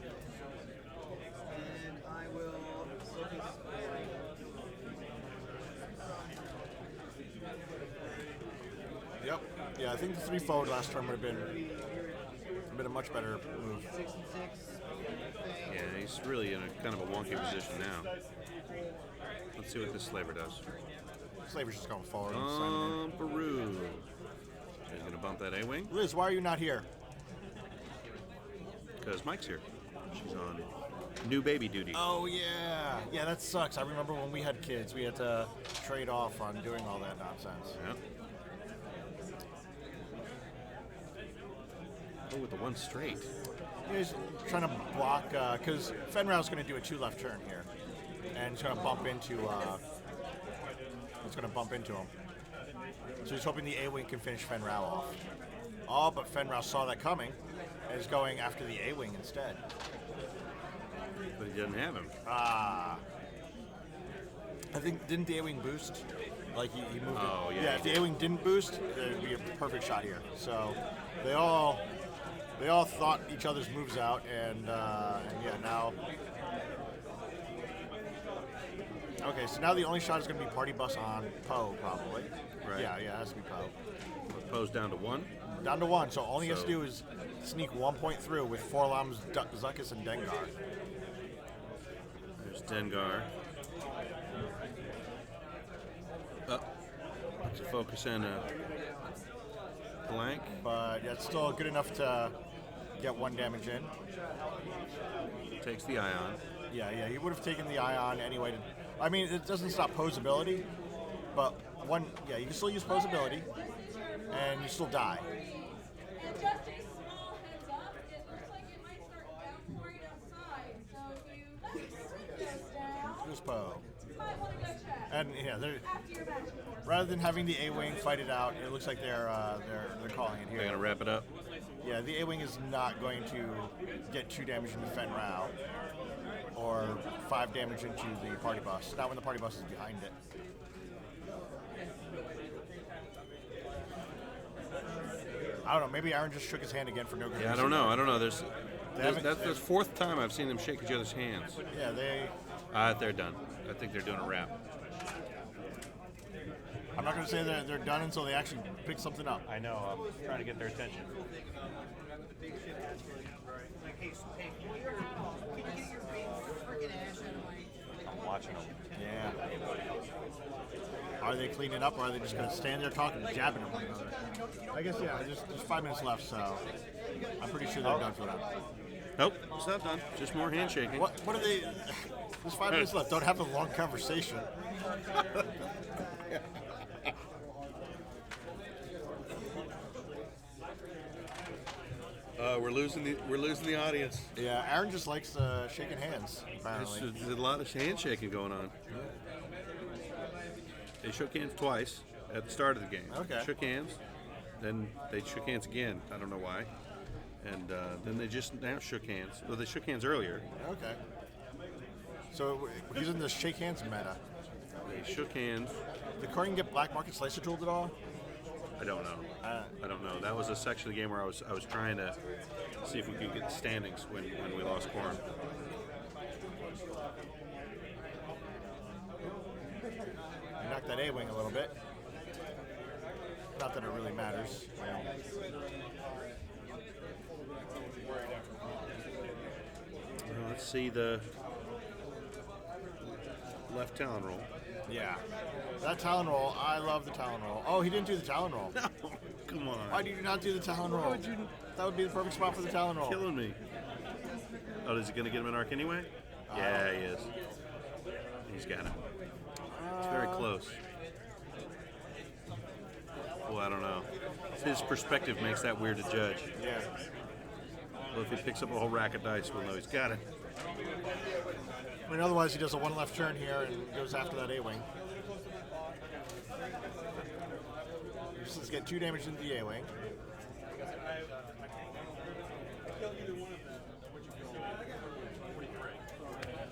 And I will focus. Yep. Yeah, I think the 3 forward last turn would have been a much better move. 6 and 6. Yeah, he's really in a kind of a wonky position now. Let's see what this slaver does. Slaver's just going forward. And signing Bumperoo. He's going to bump that A-wing in. Liz, why are you not here? because Mike's here. She's on new baby duty. Oh yeah, yeah, that sucks. I remember when we had kids, we had to trade off on doing all that nonsense. Yeah. Oh, with the one straight. He's trying to block because Fen Rao's going to do a 2 left turn here, and he's going to bump into. It's going to bump into him. So he's hoping the A-wing can finish Fen Rao off. Oh, but Fen Rao saw that coming, and is going after the A-wing instead. But he doesn't have him. I think didn't the A-wing boost? Like he moved Oh, it. yeah, Yeah, he if the did. A-wing didn't boost, it would be a perfect shot here. So they all thought each other's moves out, and yeah, now. Okay, so now the only shot is going to be party bus on Poe, probably. Right. Yeah, it has to be Poe. Poe's down to 1. Down to 1, so all he has to So- do is sneak 1 point through with Forlom's, Zuckuss, and Dengar. There's Dengar. To focus in a blank. But yeah, it's still good enough to get 1 damage in. Takes the ion. Yeah, he would have taken the Ion anyway. I mean, it doesn't stop Poe's ability, but you can still use Poe's ability, and you still die. And just a small heads up, it looks like it might start down for you outside. So if you let the windows down, Here's Poe. you might want to go check. And yeah, they're, After your match, of course. rather than having the A-wing fight it out, it looks like they're calling it They're going here. to wrap it up. Yeah, the A-wing is not going to get 2 damage into Fen Rao or 5 damage into the party bus. Not when the party bus is behind it. I don't know. Maybe Aaron just shook his hand again for no good Yeah, I reason. don't know. There's haven't- that's the 4th time I've seen them shake each other's hands. Yeah, they. They're done. I think they're doing a wrap. I'm not going to say they're done until they actually pick something up. I know. I'm trying to get their attention. I'm watching them. Yeah. Are they cleaning up, or are they just going to stand there talking, jabbing at one another? I guess yeah. There's 5 minutes left, so I'm pretty sure they're done for that. Nope, it's not done. Just more handshaking. What are they? There's 5 minutes left. Don't have a long conversation. We're losing the audience. Yeah, Aaron just likes shaking hands. Apparently. There's a lot of handshaking going on. They shook hands twice at the start of the game. Okay. Shook hands, then they shook hands again. I don't know why. And then they just now shook hands. Well, they shook hands earlier. Okay. So he's in the shake hands meta. They shook hands. Did Corey get black market slicer tooled at all? I don't know. I don't know. That was a section of the game where I was trying to see if we could get the standings when we lost Corn. You knocked that A-wing a little bit. Not that it really matters. Let's see the left talon roll. Yeah. That Talon roll, I love the Talon roll. Oh, he didn't do the Talon roll. No, come on. Why did you not do the Talon roll? That would be the perfect spot for the Talon roll. Killing me. Oh, is he going to get him an arc anyway? Yeah, he is. He's got him. It's very close. Well, I don't know. His perspective makes that weird to judge. Yeah. Well, if he picks up a whole rack of dice, we'll know he's got it. I mean, otherwise he does a 1 left turn here and goes after that A-wing. Just let's get 2 damage into the A-wing.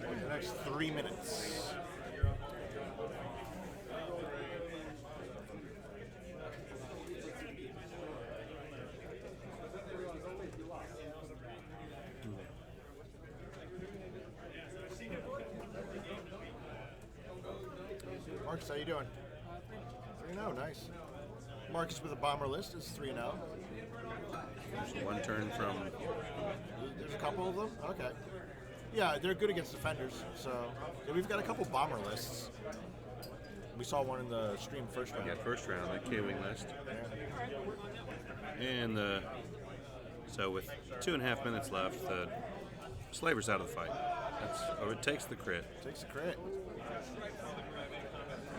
The next 3 minutes. Marcus, how you doing? 3-0, nice. Marcus with a bomber list is 3-0. There's one turn from. There's a couple of them? Okay. Yeah, they're good against defenders. So yeah, we've got a couple bomber lists. We saw one in the stream first round. Yeah, first round, the K-Wing list. And so with 2.5 minutes left, the Slaver's out of the fight. It takes the crit. Takes a crit.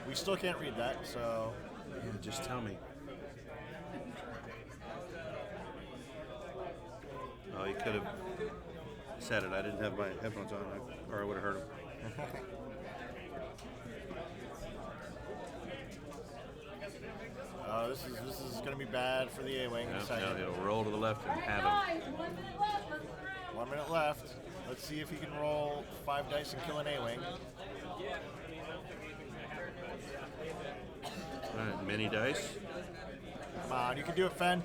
We still can't read that, so Yeah, just tell me. Oh, he could have said it. I didn't have my headphones on, or I would have heard him. this is going to be bad for the A-wing in a Yep, second. now he'll roll to the left and All right, have him. guys, 1 minute left. Let's round. 1 minute left. Let's see if he can roll 5 dice and kill an A-wing. All right, mini dice. Come on, you can do it, Fen.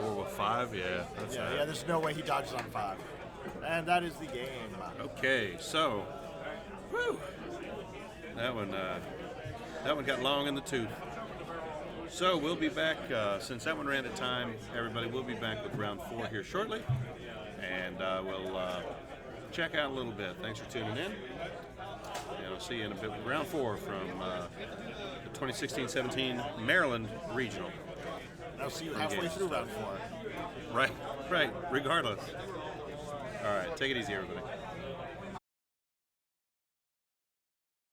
4 with 5, yeah. That's Yeah, right. yeah, there's no way he dodges on 5. And that is the game. Okay, so, whew, that one got long in the tooth. So we'll be back, since that one ran at time, everybody, we'll be back with round 4 here shortly. And we'll check out a little bit. Thanks for tuning in. And I'll see you in a bit with round 4 from the 2016-17 Maryland Regional. I'll see you halfway through round 4. Right, regardless. All right, take it easy, everybody.